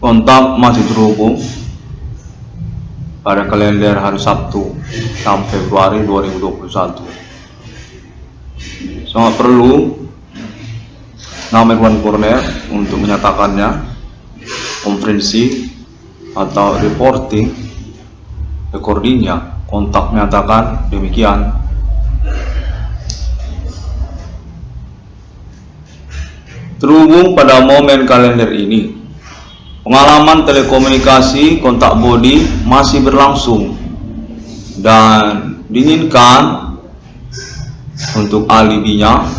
Kontak masih terhubung pada kalender hari Sabtu 6 Februari 2021. Sangat perlu nama Irwan Cornel untuk menyatakannya konferensi atau recordingnya. Kontak menyatakan demikian. Terhubung pada momen kalender ini, pengalaman telekomunikasi kontak body masih berlangsung dan diinginkan untuk alibinya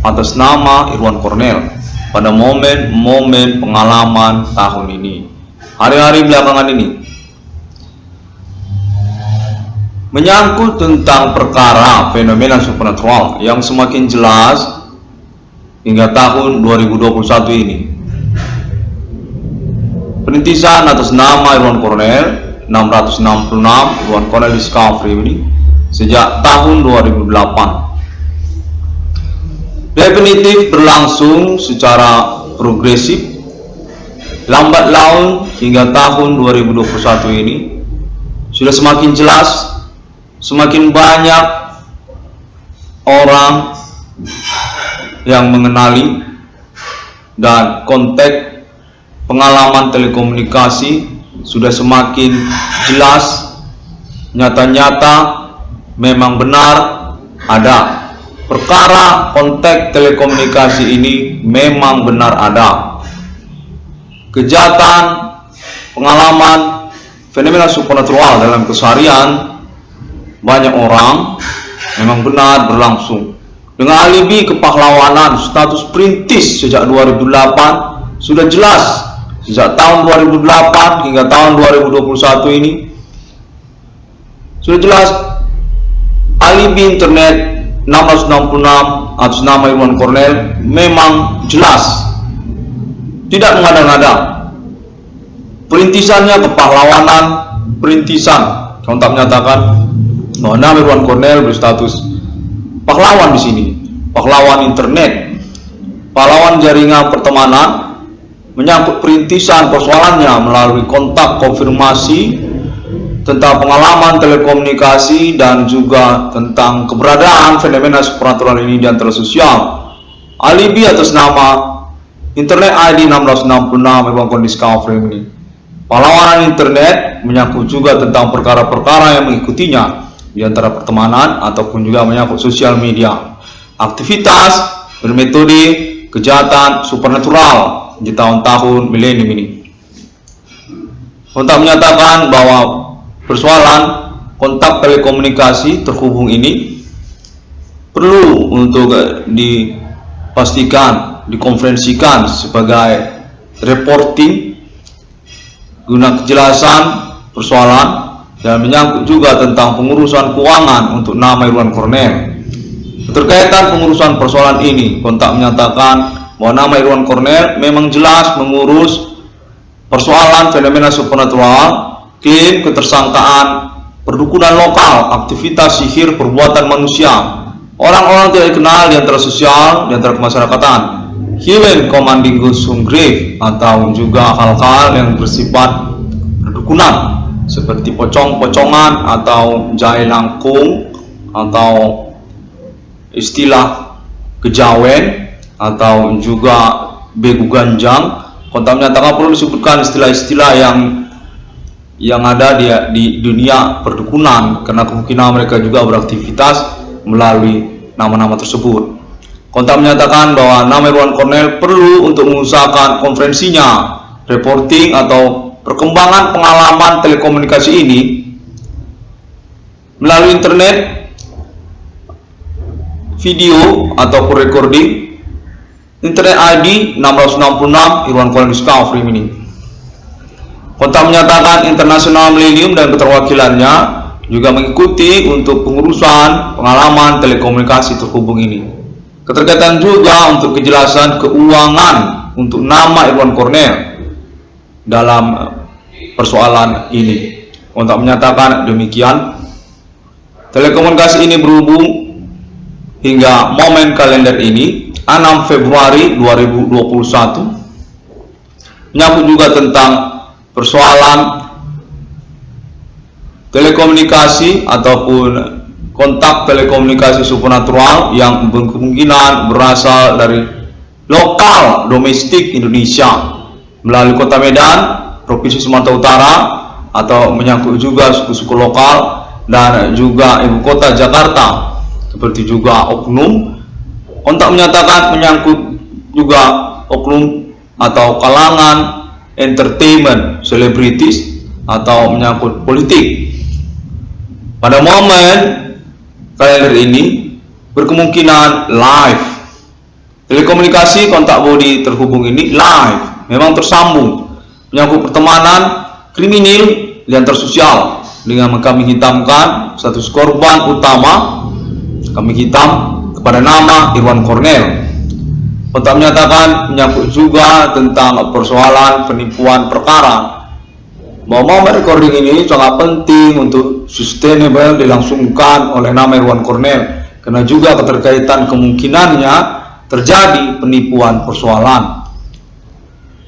atas nama Irwan Cornel pada momen-momen pengalaman tahun ini, hari-hari belakangan ini, menyangkut tentang perkara fenomena supernatural yang semakin jelas hingga tahun 2021 ini. Perintisan atas nama Irwan Cornel 666 Irwan Cornel Discovery ini sejak tahun 2008 definitif berlangsung secara progresif lambat laun hingga tahun 2021 ini sudah semakin jelas, semakin banyak orang yang mengenali dan konteks pengalaman telekomunikasi sudah semakin jelas, nyata-nyata memang benar ada. Perkara konteks telekomunikasi ini memang benar ada. Kejahatan, pengalaman, fenomena supernatural dalam keseharian banyak orang memang benar berlangsung. Dengan alibi kepahlawanan status perintis sejak 2008 sudah jelas. Sejak tahun 2008 hingga tahun 2021 ini sudah jelas alibi internet 666 atas nama Irwan Cornel memang jelas, tidak mengada-ngada. Perintisannya kepahlawanan, perintisan kontak menyatakan bahwa nama Irwan Cornel berstatus pahlawan di sini, pahlawan internet, pahlawan jaringan pertemanan, menyangkut perintisan persoalannya melalui kontak konfirmasi tentang pengalaman telekomunikasi dan juga tentang keberadaan fenomena supernatural ini di antara sosial. Alibi atas nama internet ID 666 Irwan Cornel Discovery ini, pahlawan internet, menyangkut juga tentang perkara-perkara yang mengikutinya di antara pertemanan ataupun juga menyangkut sosial media. Aktivitas bermetode kejahatan supernatural di tahun-tahun milenium ini. Kontak menyatakan bahwa persoalan kontak telekomunikasi terhubung ini perlu untuk dipastikan, dikonferensikan sebagai reporting guna kejelasan persoalan dan menyangkut juga tentang pengurusan keuangan untuk nama Irwan Cornel. Berkaitan pengurusan persoalan ini, kontak menyatakan bahwa nama Irwan Cornel memang jelas mengurus persoalan fenomena supernatural, klaim ketersangkaan, perdukunan lokal, aktivitas sihir perbuatan manusia, orang-orang tidak dikenal di antara sosial, di antara kemasyarakatan, human commanding goods from grave, atau juga hal-hal yang bersifat perdukunan seperti pocong-pocongan atau jahe langkung atau istilah kejawen atau juga begu ganjang. Kontak menyatakan perlu disebutkan istilah-istilah yang ada di dunia perdukunan karena kemungkinan mereka juga beraktivitas melalui nama-nama tersebut. Kontak menyatakan bahwa nama Irwan Cornel perlu untuk mengusahakan konferensinya, reporting atau perkembangan pengalaman telekomunikasi ini melalui internet, video ataupun recording internet ID 666 Irwan Cornel Discovery ini. Kontak menyatakan internasional milenium dan keterwakilannya juga mengikuti untuk pengurusan pengalaman telekomunikasi terhubung ini. Keterkaitan juga untuk kejelasan keuangan untuk nama Irwan Cornel dalam persoalan ini. Kontak menyatakan demikian. Telekomunikasi ini berhubung hingga momen kalender ini 6 Februari 2021 menyangkut juga tentang persoalan telekomunikasi ataupun kontak telekomunikasi supernatural yang berkemungkinan berasal dari lokal domestik Indonesia melalui Kota Medan, Provinsi Sumatera Utara, atau menyangkut juga suku-suku lokal dan juga ibu kota Jakarta, seperti juga oknum. Kontak menyatakan menyangkut juga oknum atau kalangan entertainment, selebritis, atau menyangkut politik. Pada momen kalender ini berkemungkinan live. Telekomunikasi kontak body terhubung ini live, memang tersambung, menyangkut pertemanan kriminal dan tersosial dengan kami hitamkan status korban utama, kami hitam kepada nama Irwan Cornel. Kontak menyatakan menyangkut juga tentang persoalan penipuan perkara. Bahwa recording ini sangat penting untuk sustainable dilangsungkan oleh nama Irwan Cornel, karena juga keterkaitan kemungkinannya terjadi penipuan persoalan.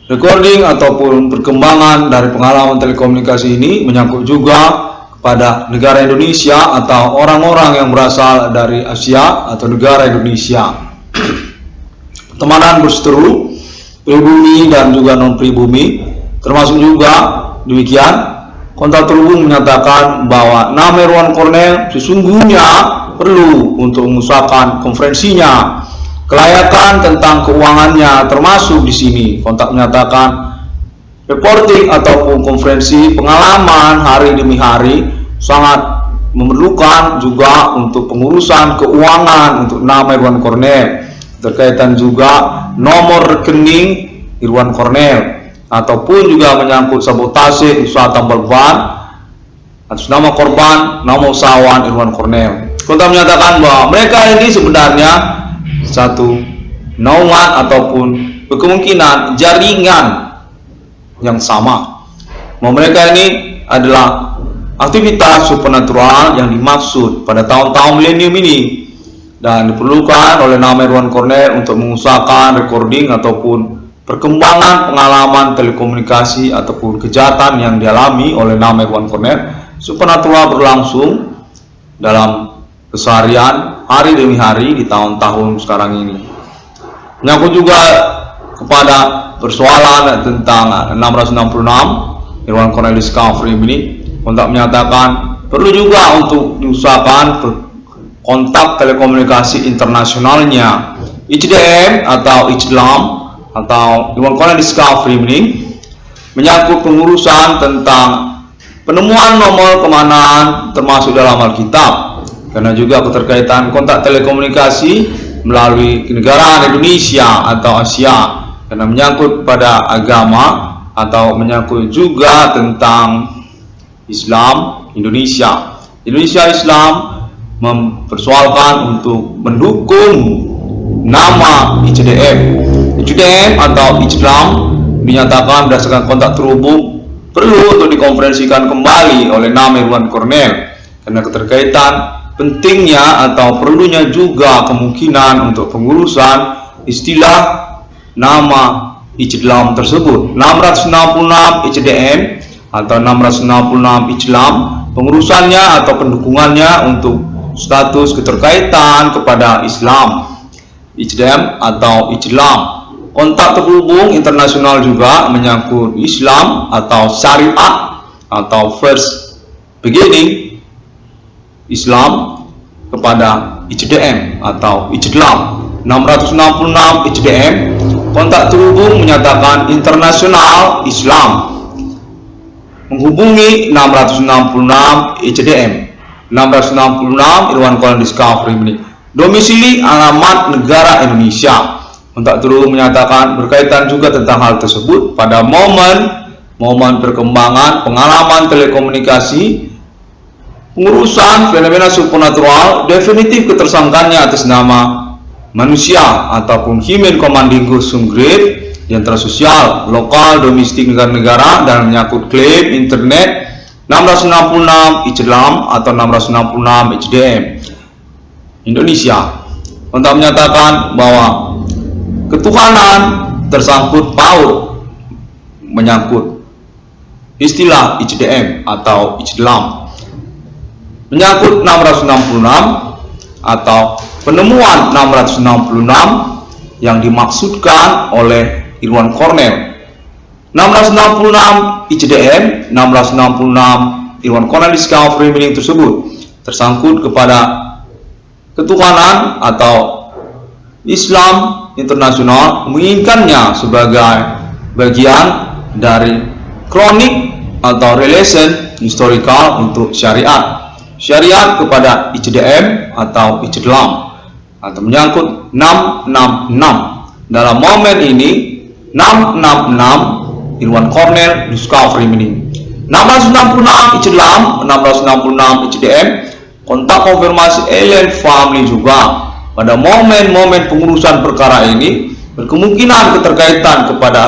Recording ataupun perkembangan dari pengalaman telekomunikasi ini menyangkut juga pada negara Indonesia atau orang-orang yang berasal dari Asia atau negara Indonesia. Pertemanan berseteru, pribumi dan juga non-pribumi, termasuk juga demikian. Kontak terhubung menyatakan bahwa nama Irwan Cornel sesungguhnya perlu untuk mengusahakan konferensinya, kelayakan tentang keuangannya termasuk di sini. Kontak menyatakan reporting ataupun konferensi pengalaman hari demi hari sangat memerlukan juga untuk pengurusan keuangan untuk nama Irwan Cornel, terkaitan juga nomor rekening Irwan Cornel, ataupun juga menyangkut sabotase usaha tambal ban atas nama korban, nama usahawan Irwan Cornel. Kontak menyatakan bahwa mereka ini sebenarnya satu naungan ataupun berkemungkinan jaringan yang sama. Mereka ini adalah aktivitas supernatural yang dimaksud pada tahun-tahun milenium ini dan diperlukan oleh nama Irwan Cornel untuk mengusahakan recording ataupun perkembangan pengalaman telekomunikasi ataupun kejahatan yang dialami oleh nama Irwan Cornel supernatural berlangsung dalam keseharian hari demi hari di tahun-tahun sekarang ini. Menyangkut juga kepada persoalan tentang 666 Irwan Cornel Discovery ini, kontak menyatakan perlu juga untuk diusahakan kontak telekomunikasi internasionalnya ICDM atau ICDLAM atau Irwan Cornel Discovery ini menyangkut pengurusan tentang penemuan nomor keamanan termasuk dalam Alkitab, karena juga keterkaitan kontak telekomunikasi melalui kenegaraan Indonesia atau Asia, karena menyangkut pada agama atau menyangkut juga tentang Islam Indonesia. Indonesia Islam mempersoalkan untuk mendukung nama ICDM. ICDM atau ICDLAM dinyatakan berdasarkan kontak terhubung perlu untuk dikonferensikan kembali oleh nama Irwan Cornel, karena keterkaitan pentingnya atau perlunya juga kemungkinan untuk pengurusan istilah nama ICDLAM tersebut. 666 ICDM atau 666 ICDLAM pengurusannya atau pendukungannya untuk status keterkaitan kepada Islam ICDM atau ICDLAM. Kontak terhubung internasional juga menyangkut Islam atau syariat atau first beginning Islam kepada ICDM atau ICDLAM. 666 ICDM kontak terhubung menyatakan internasional Islam menghubungi 666 ICDM. 666 Irwan Cornel Discovery ini domisili alamat negara Indonesia. Kontak terhubung menyatakan berkaitan juga tentang hal tersebut pada momen perkembangan pengalaman telekomunikasi pengurusan fenomena supernatural, definitif ketersangkannya atas nama manusia ataupun human commanding custom grade di antara sosial, lokal, domestik negara-negara dan menyangkut klaim internet 666 ICDLAM atau 666 ICDM Indonesia. Kontak menyatakan bahwa ketuhanan tersangkut paut menyangkut istilah ICDM atau Islam. Menyangkut 666 atau penemuan 666 yang dimaksudkan oleh Irwan Cornell. 666 ICDM, 666 Irwan Cornell Discovery Meaning tersebut tersangkut kepada ketuhanan atau Islam internasional, menginginkannya sebagai bagian dari kronik atau relation historical untuk syariat kepada ICDM atau Islam, atau menyangkut 666. Dalam momen ini 666 Irwan Cornell Discovery Meaning, 666 Islam, 666 ICDM, kontak konfirmasi alien family juga. Pada momen-momen pengurusan perkara ini berkemungkinan keterkaitan kepada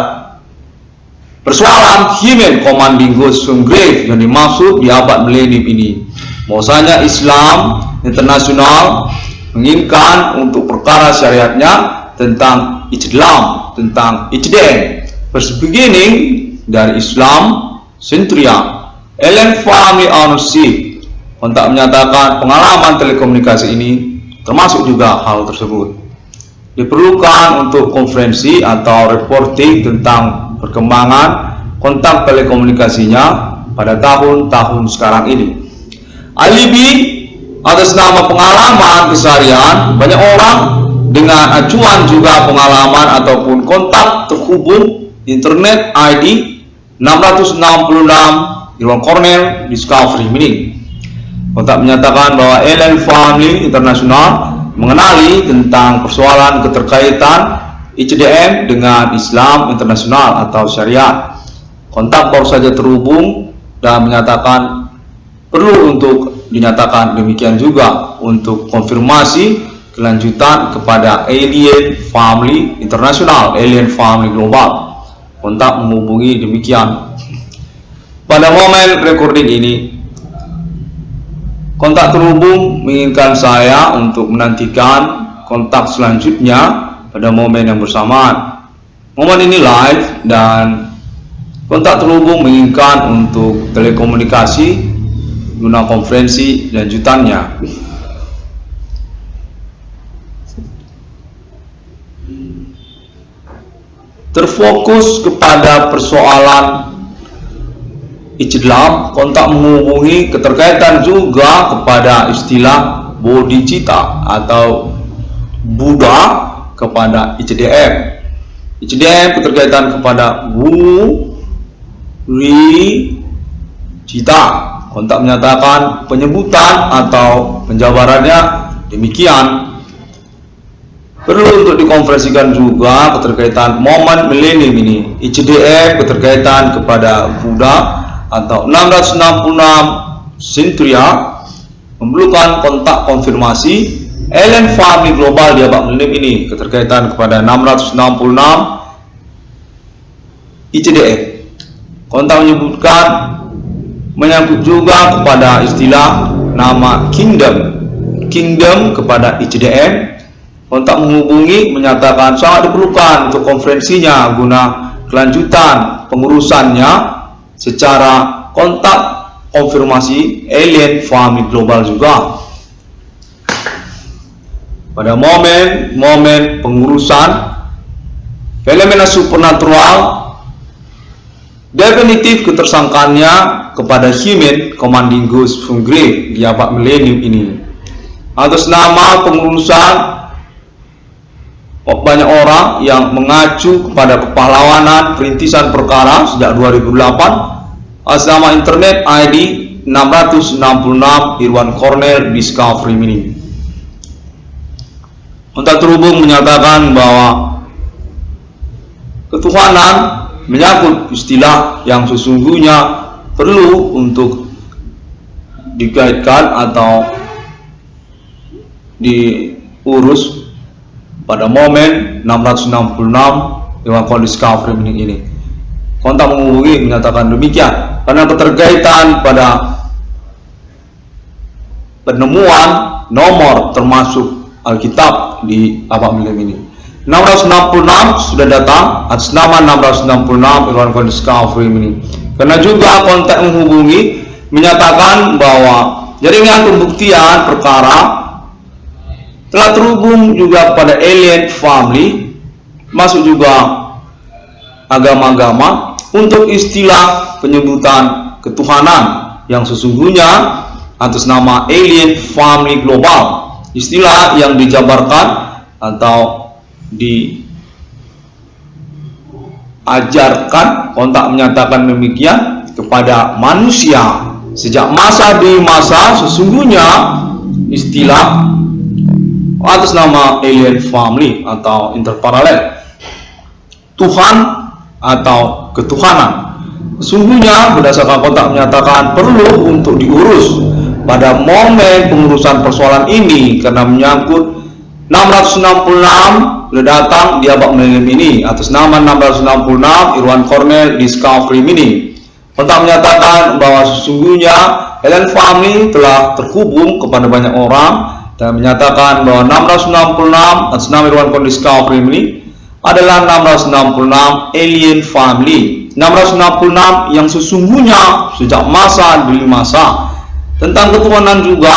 persoalan Human Commanding Ghost from Grave yang dimaksud di abad milenium ini. Bahwasanya Islam internasional menginginkan untuk perkara syariatnya tentang Islam, tentang ICDM. First beginning dari Islam Centuria, alien family ownership. Kontak menyatakan pengalaman telekomunikasi ini termasuk juga hal tersebut. Diperlukan untuk konferensi atau reporting tentang perkembangan kontak telekomunikasinya pada tahun-tahun sekarang ini. Alibi atas nama pengalaman keseharian banyak orang dengan acuan juga pengalaman ataupun kontak terhubung internet ID 666 Irwan Cornell Discovery Meaning. Kontak menyatakan bahwa alien family internasional mengenali tentang persoalan keterkaitan ICDM dengan Islam internasional atau syariat. Kontak baru saja terhubung dan menyatakan perlu untuk dinyatakan demikian juga untuk konfirmasi kelanjutan kepada alien family internasional, alien family global. Kontak menghubungi demikian. Pada momen recording ini, kontak terhubung menginginkan saya untuk menantikan kontak selanjutnya pada momen yang bersamaan. Momen ini live dan kontak terhubung menginginkan untuk telekomunikasi guna konferensi lanjutannya. Terfokus kepada persoalan Islam, kontak menghubungi keterkaitan juga kepada istilah bodhicitta atau Buddha kepada ICDM. ICDM keterkaitan kepada bodhicitta. Kontak menyatakan penyebutan atau penjabarannya demikian. Perlu untuk dikonversikan juga keterkaitan momen milenium ini. ICDM keterkaitan kepada Buddha atau 666 Centuria, memerlukan kontak konfirmasi alien family global di abad milenium ini keterkaitan kepada 666 ICDM. Kontak menyebutkan menyangkut juga kepada istilah nama kingdom kepada ICDM. Kontak menghubungi menyatakan sangat diperlukan untuk konferensinya guna kelanjutan pengurusannya secara kontak konfirmasi alien family global juga. Pada momen pengurusan fenomena supernatural, definitif ketersangkaannya kepada Human Commanding Ghost from Grave di abad milenium ini. Atas nama pengurusan banyak orang yang mengacu kepada kepahlawanan perintisan perkara sejak 2008 atas nama internet ID 666 Irwan Cornell Discovery Meaning. Kontak terhubung menyatakan bahwa ketuhanan menyangkut istilah yang sesungguhnya perlu untuk dikaitkan atau diurus pada momen 666 Irwan Cornell Discovery Meaning ini. Kontak menghubungi menyatakan demikian karena keterkaitan pada penemuan nomor termasuk Alkitab di abad milenium ini. 666 sudah datang atas nama 666 Irwan Discovery ini. Karena juga kontak menghubungi menyatakan bahwa jaringan pembuktian perkara telah terhubung juga pada alien family, masuk juga agama-agama untuk istilah penyebutan ketuhanan yang sesungguhnya atas nama alien family global, istilah yang dijabarkan atau diajarkan kontak menyatakan demikian kepada manusia sejak masa di masa sesungguhnya istilah atas nama alien family atau interparalel, Tuhan atau ketuhanan. Sesungguhnya berdasarkan kontak menyatakan perlu untuk diurus pada momen pengurusan persoalan ini karena menyangkut 666 sudah datang di abad milenium ini atas nama 666 Irwan Cornell Discovery Mini. Kontak menyatakan bahwa sesungguhnya alien family telah terhubung kepada banyak orang dan menyatakan bahwa 666 atas nama Irwan Cornell Discovery Mini adalah 666 alien family, 666 yang sesungguhnya sejak masa demi masa. Tentang ketuhanan juga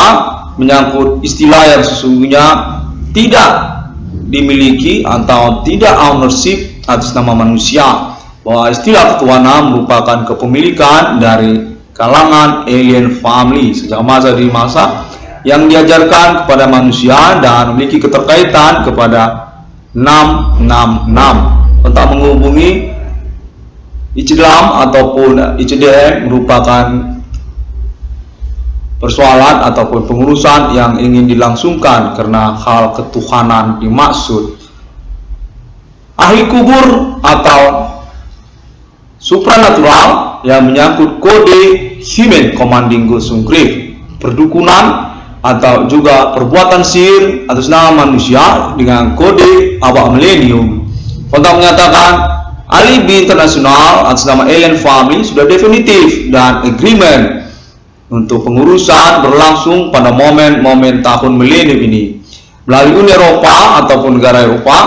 menyangkut istilah yang sesungguhnya tidak dimiliki atau tidak ownership atas nama manusia, bahwa istilah ketuhanan merupakan kepemilikan dari kalangan alien family sejak masa demi masa yang diajarkan kepada manusia dan memiliki keterkaitan kepada 666. Untuk menghubungi Islam ataupun ICDM merupakan persoalan ataupun pengurusan yang ingin dilangsungkan karena hal ketuhanan dimaksud. Ahli kubur atau supranatural yang menyangkut kode Human Commanding Ghost Grief, perdukunan atau juga perbuatan sihir atas nama manusia dengan kode abad milenium. Kontak menyatakan alibi internasional atas nama alien family sudah definitif dan agreement untuk pengurusan berlangsung pada momen-momen tahun milenium ini melalui Uni Eropa ataupun negara Eropa,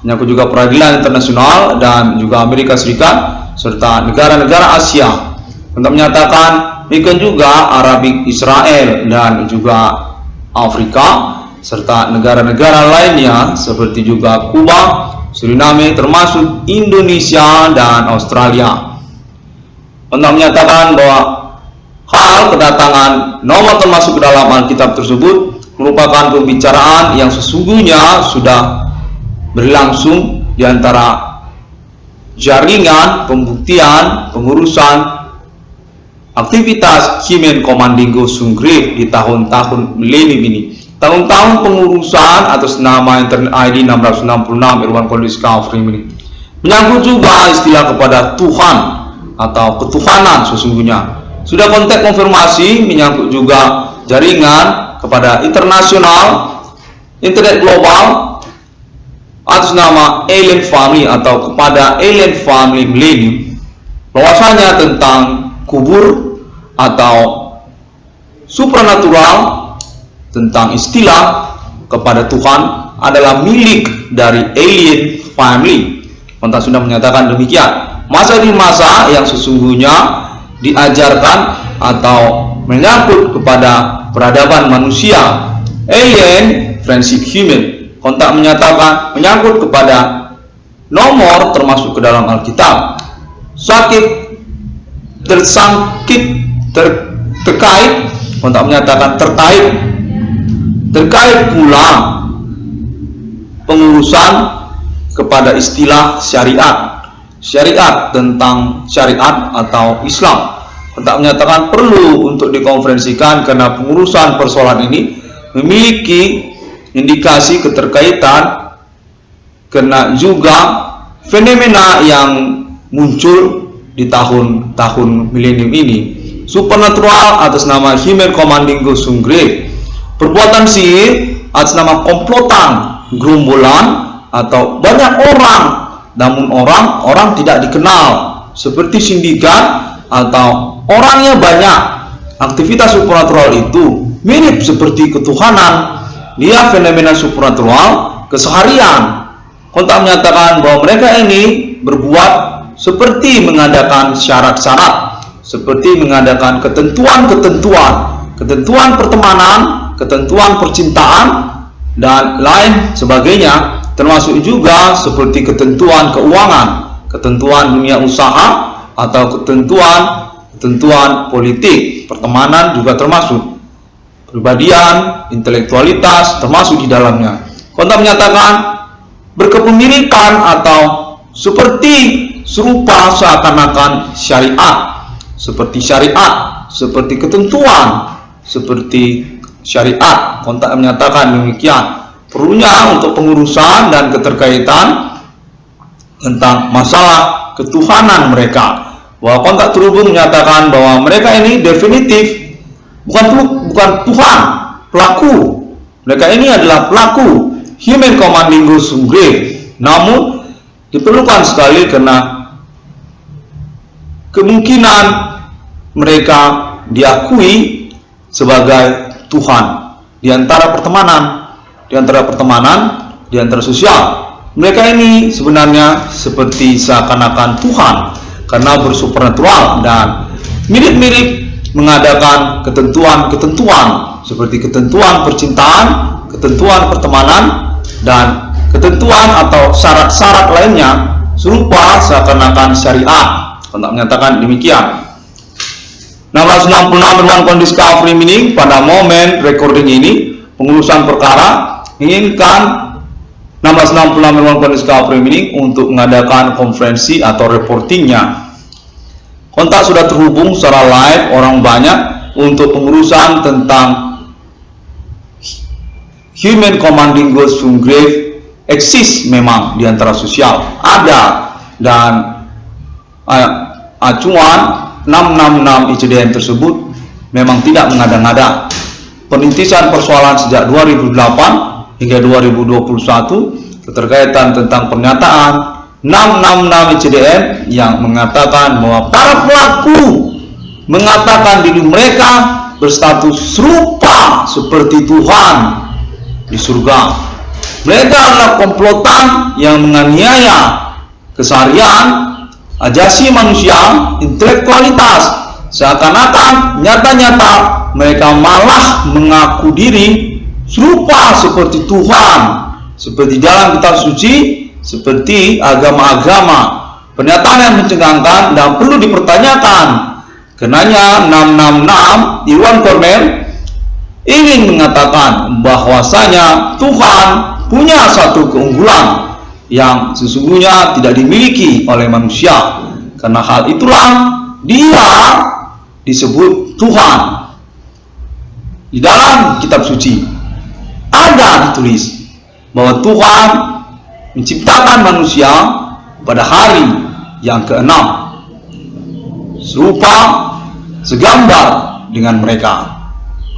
menyangkut juga peradilan internasional dan juga Amerika Serikat serta negara-negara Asia. Untuk menyatakan demikian juga Arabik Israel dan juga Afrika serta negara-negara lainnya seperti juga Kuba, Suriname termasuk Indonesia dan Australia. Untuk menyatakan bahwa hal kedatangan nomor termasuk ke dalam Alkitab tersebut merupakan pembicaraan yang sesungguhnya sudah berlangsung di antara jaringan pembuktian pengurusan aktivitas Human Commanding Ghost Grief di tahun-tahun milenium ini. Tahun-tahun pengurusan atas nama internet ID 666 Irwan Cornell Discovery ini menyangkut juga istilah kepada Tuhan atau ketuhanan sesungguhnya. Sudah kontak konfirmasi menyangkut juga jaringan kepada internasional internet global atas nama alien family atau kepada alien family millennium, bahwasanya tentang kubur atau supranatural, tentang istilah kepada Tuhan adalah milik dari alien family. Kontak sudah menyatakan demikian. Masa di masa yang sesungguhnya diajarkan atau menyangkut kepada peradaban manusia, alien friendship human. Kontak menyatakan menyangkut kepada nomor termasuk ke dalam Alkitab, sakit tersangkit terkait. Kontak menyatakan terkait pula pengurusan kepada istilah syariat tentang syariat atau Islam. Kontak menyatakan perlu untuk dikonferensikan karena pengurusan persoalan ini memiliki indikasi keterkaitan karena juga fenomena yang muncul di tahun-tahun milenium ini. Supernatural atas nama Human Commanding Ghost Grief, perbuatan sihir atas nama komplotan, gerombolan atau banyak orang, namun orang tidak dikenal seperti sindikat atau orangnya banyak. Aktivitas supernatural itu mirip seperti ketuhanan. Dia fenomena supernatural keseharian. kontak menyatakan bahwa mereka ini berbuat seperti mengadakan syarat-syarat, seperti mengadakan ketentuan pertemanan, ketentuan percintaan, dan lain sebagainya, termasuk juga seperti ketentuan keuangan, ketentuan dunia usaha, atau ketentuan politik, pertemanan juga termasuk, kepribadian, intelektualitas termasuk di dalamnya. Kontak menyatakan berkepemilikan atau seperti serupa seakan-akan syariat, seperti ketentuan, seperti syariat. Kontak menyatakan demikian. Perlunya untuk pengurusan dan keterkaitan tentang masalah ketuhanan mereka. Bahwa kontak terhubung menyatakan bahwa mereka ini definitif bukan Tuhan, pelaku. Mereka ini adalah pelaku Human Commanding Ghost Grave. Namun diperlukan sekali karena kemungkinan mereka diakui sebagai Tuhan di antara pertemanan, di antara sosial. Mereka ini sebenarnya seperti seakan-akan Tuhan karena bersupernatural dan mirip-mirip mengadakan ketentuan seperti ketentuan percintaan, ketentuan pertemanan, dan ketentuan atau syarat-syarat lainnya serupa seakan-akan syariat. Kontak menyatakan demikian. 1666 Ruang Discovery Meaning, pada momen recording ini pengurusan perkara menginginkan 1666 Ruang Discovery Meaning untuk mengadakan konferensi atau reportingnya. Kontak sudah terhubung secara live orang banyak untuk pengurusan tentang Human Commanding Ghost from Grave eksis memang di antara sosial, ada, dan acuan 666 ICDN tersebut memang tidak mengada-ngada. Penintisan persoalan sejak 2008 hingga 2021 keterkaitan tentang pernyataan 666 ICDN yang mengatakan bahwa para pelaku mengatakan diri mereka berstatus serupa seperti Tuhan di surga. Mereka adalah komplotan yang menganiaya keseharian, ajasi manusia, intelektualitas. Seakan-akan nyata-nyata mereka malah mengaku diri serupa seperti Tuhan, seperti dalam kitab suci, seperti agama-agama. Pernyataan yang mencengangkan dan perlu dipertanyakan. Kenanya 666 Iwan Cornell ingin mengatakan bahwasanya Tuhan punya satu keunggulan yang sesungguhnya tidak dimiliki oleh manusia. Karena hal itulah dia disebut Tuhan. Di dalam kitab suci ada ditulis bahwa Tuhan menciptakan manusia pada hari yang ke-6 serupa segambar dengan mereka,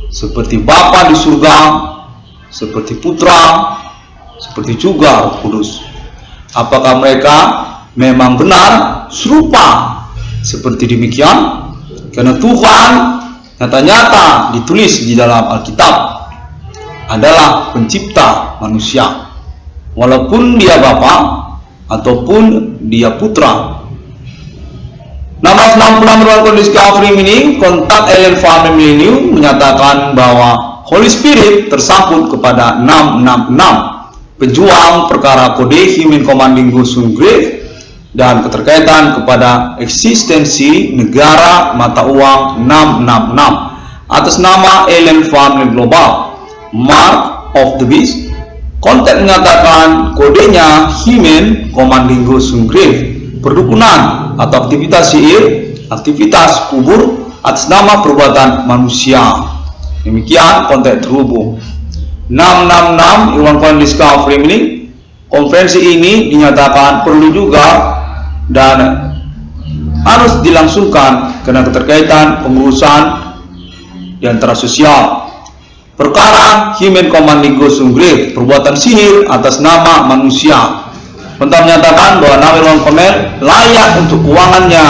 seperti Bapa di surga, seperti Putra, seperti juga Roh Kudus. Apakah mereka memang benar serupa seperti demikian? Karena Tuhan nyata-nyata ditulis di dalam Alkitab adalah pencipta manusia, walaupun dia Bapa ataupun dia Putra. 1666 Ruang Discovery Meaning, kontak Alien Family Millennium menyatakan bahwa Holy Spirit tersangkut kepada 666 pejuang perkara kode Human Commanding Ghost Grave dan keterkaitan kepada eksistensi negara mata uang 666 atas nama Alien Family Global Mark of the Beast. Kontak menyatakan kodenya Human Commanding Ghost Grave, perdukunan atau aktivitas sihir, aktivitas kubur atas nama perbuatan manusia. Demikian kontak terhubung. 666 Iwan Discovery Meaning. Konferensi ini dinyatakan perlu juga dan harus dilangsungkan karena keterkaitan pengurusan di antara sosial. Perkara Human Commanding Ghost Grave, perbuatan sihir atas nama manusia. Kontak menyatakan bahwa nama Iwan Cornell layak untuk keuangannya.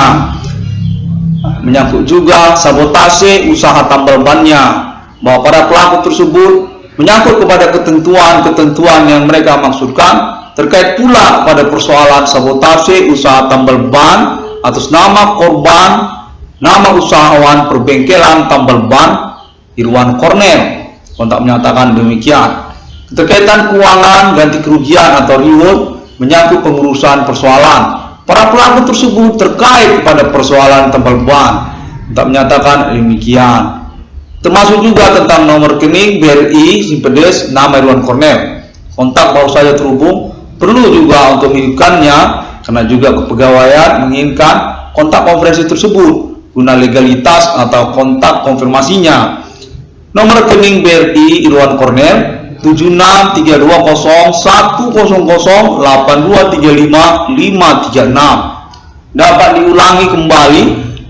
Menyangkut juga sabotase usaha tambal bannya, bahwa para pelaku tersebut menyangkut kepada ketentuan-ketentuan yang mereka maksudkan Terkait pula pada persoalan sabotase usaha tambal ban atas nama korban, nama usahawan perbengkelan tambal ban Irwan Cornel. Kontak menyatakan demikian. Keterkaitan keuangan ganti kerugian atau reward menyangkut pengurusan persoalan para pelaku tersebut terkait pada persoalan tambal ban. Kontak menyatakan demikian. Termasuk juga tentang nomor rekening BRI Simpedes nama Irwan Cornel. Kontak baru saja terhubung. Perlu juga untuk menghidupkannya karena juga kepegawaian menginginkan kontak konferensi tersebut guna legalitas atau kontak konfirmasinya. Nomor rekening BRI Irwan Cornel 76320100823556. Dapat diulangi kembali,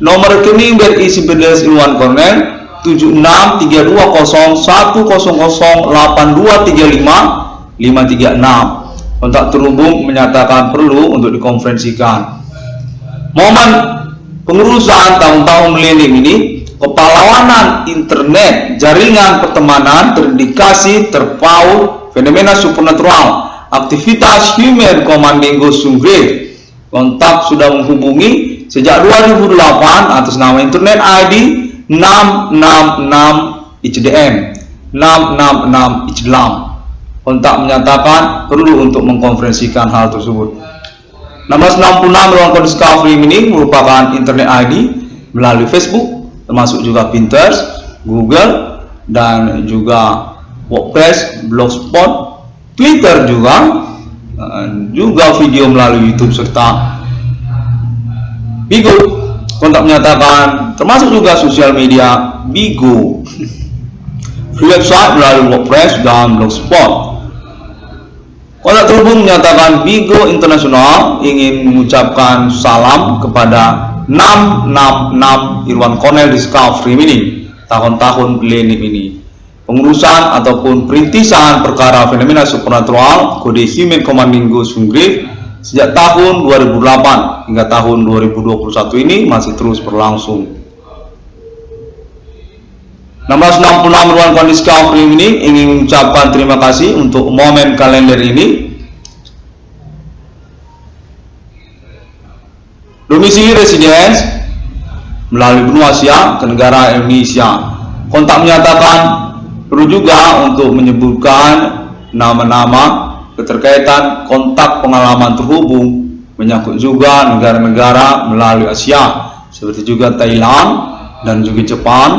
nomor rekening BRI Simpedes Irwan Cornel 76320100823556. Kontak terhubung menyatakan perlu untuk dikonferensikan. Momen pengurusan tahun-tahun milenium ini, kepahlawanan internet, jaringan pertemanan, terindikasi terpaut fenomena supernatural, aktivitas human commanding ghost grave. Kontak sudah menghubungi sejak 2008 atas nama internet ID 666 ICDM 666 ICDLAM. Kontak menyatakan perlu untuk mengkonferensikan hal tersebut. 1666 ruang discovery ini merupakan internet ID melalui Facebook, termasuk juga Pinterest, Google, dan juga WordPress, Blogspot, Twitter juga video melalui YouTube serta Bigo. Kontak menyatakan termasuk juga sosial media Bigo, website melalui WordPress dan Blogspot. Kontak terhubung menyatakan Bigo Internasional ingin mengucapkan salam kepada 666 Irwan Cornel Discovery ini tahun-tahun milenium ini. Pengurusan ataupun perintisan perkara fenomena supernatural kode human commanding ghost grave sejak tahun 2008 hingga tahun 2021 ini masih terus berlangsung. 1666 Ruang Discovery ini ingin mengucapkan terima kasih untuk momen kalender ini. Domisili residence melalui benua Asia ke negara Indonesia. Kontak menyatakan perlu juga untuk menyebutkan nama-nama keterkaitan kontak pengalaman terhubung menyangkut juga negara-negara melalui Asia seperti juga Thailand dan juga Jepang,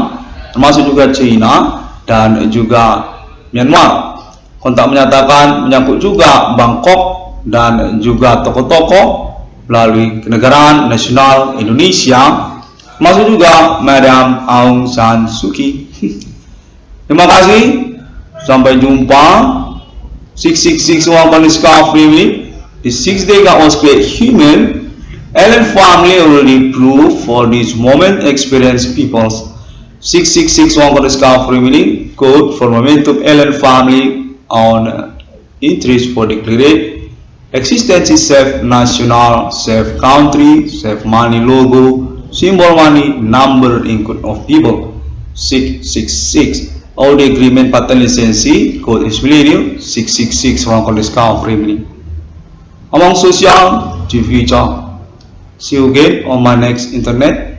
termasuk juga China dan juga Myanmar. Kontak menyatakan menyangkut juga Bangkok dan juga tokoh-tokoh melalui Kenegaraan Nasional Indonesia, termasuk juga Madam Aung San Suu Kyi. Terima kasih, sampai jumpa. 666 One Discovery, the 6 day was create human. Allen family already proved for this moment experience peoples. 666 One Discovery meaning code for momentum Allen family on interest for declared existence safe national, safe country, safe money logo, symbol money, number in code of people 666. All the agreement patent license code is millennium 666 One Discovery meaning. Among social to future. See you again on my next internet.